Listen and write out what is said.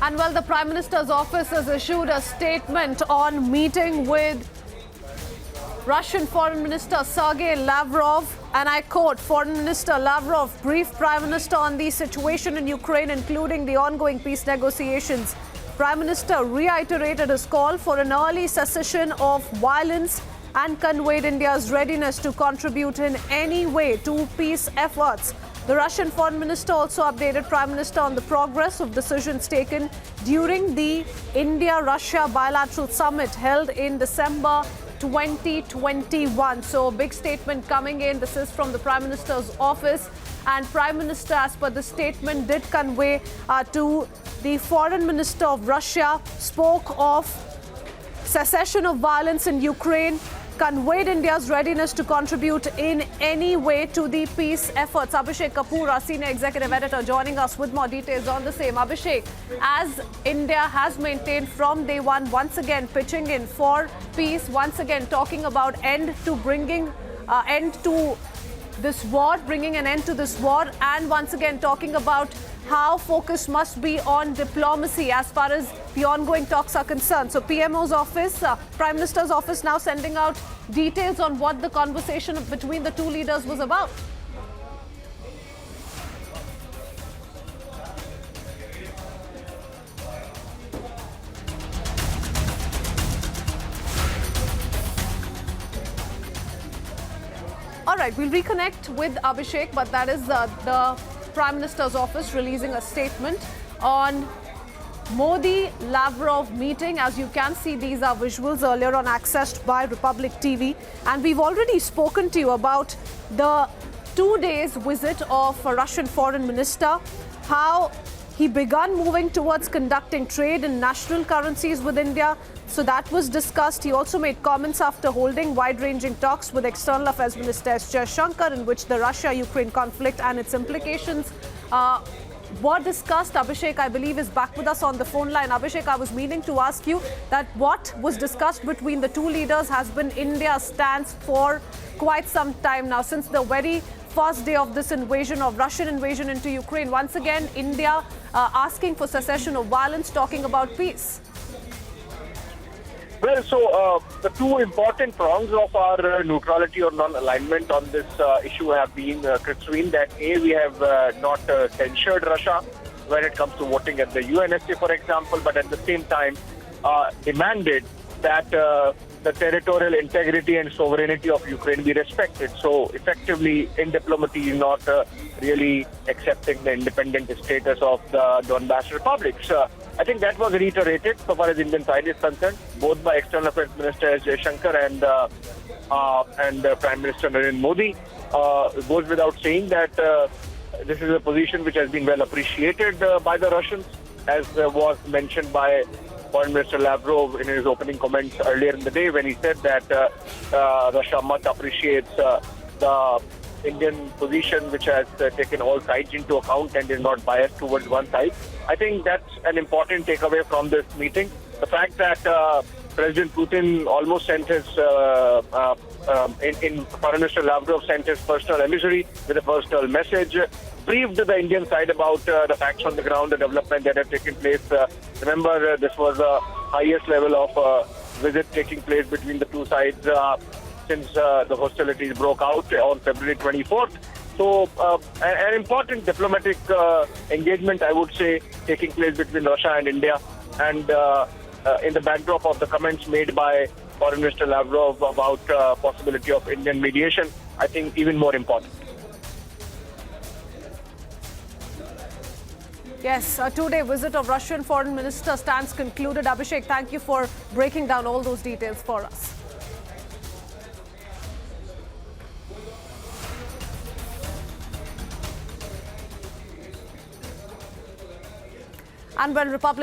And well, the Prime Minister's office has issued a statement on meeting with Russian Foreign Minister Sergey Lavrov. And I quote, Foreign Minister Lavrov briefed Prime Minister on the situation in Ukraine, including the ongoing peace negotiations. Prime Minister reiterated his call for an early cessation of violence and conveyed India's readiness to contribute in any way to peace efforts. The Russian Foreign Minister also updated Prime Minister on the progress of decisions taken during the India-Russia bilateral summit held in December 2021. So a big statement coming in. This is from the Prime Minister's office. And Prime Minister, as per the statement, did convey to the Foreign Minister of Russia, spoke of cessation of violence in Ukraine, conveyed India's readiness to contribute in any way to the peace efforts. Abhishek Kapoor, our senior executive editor, joining us with more details on the same. Abhishek, as India has maintained from day one, once again pitching in for peace, once again talking about bringing an end to this war, and once again talking about how focus must be on diplomacy as far as the ongoing talks are concerned. So PMO's office, Prime Minister's office, now sending out details on what the conversation between the two leaders was about. All right, we'll reconnect with Abhishek, but that is the Prime Minister's office releasing a statement on Modi-Lavrov meeting. As you can see, these are visuals earlier on accessed by Republic TV. And we've already spoken to you about the 2 days visit of a Russian foreign minister, how he began moving towards conducting trade in national currencies with India. So that was discussed. He also made comments after holding wide-ranging talks with External Affairs Minister S. Jaishankar, in which the Russia-Ukraine conflict and its implications were discussed. Abhishek, I believe, is back with us on the phone line. Abhishek, I was meaning to ask you that what was discussed between the two leaders has been India's stance for quite some time now, since the very first day of this Russian invasion into Ukraine. Once again, India asking for cessation of violence, talking about peace. Well, so the two important prongs of our neutrality or non-alignment on this issue have been, Christine, that A, we have not censured Russia when it comes to voting at the UNSC, for example, but at the same time demanded that the territorial integrity and sovereignty of Ukraine be respected. So effectively, in diplomacy, not really accepting the independent status of the Donbass republics. I think that was reiterated so far as Indian side is concerned, both by External Affairs Minister S. Jaishankar and Prime Minister Narendra Modi. It goes without saying that this is a position which has been well appreciated by the Russians, as was mentioned by Foreign Minister Lavrov in his opening comments earlier in the day, when he said that Russia much appreciates the Indian position, which has taken all sides into account and is not biased towards one side. I think that's an important takeaway from this meeting. The fact that President Putin almost sent his, Foreign Minister Lavrov sent his personal emissary with a personal message, briefed the Indian side about the facts on the ground, the development that have taken place. Remember, this was the highest level of visit taking place between the two sides since the hostilities broke out on February 24th. So an important diplomatic engagement, I would say, taking place between Russia and India, and in the backdrop of the comments made by Foreign Minister Lavrov about possibility of Indian mediation, I think even more important. Yes, a 2-day visit of Russian Foreign Minister stands concluded. Abhishek, thank you for breaking down all those details for us. And when Republic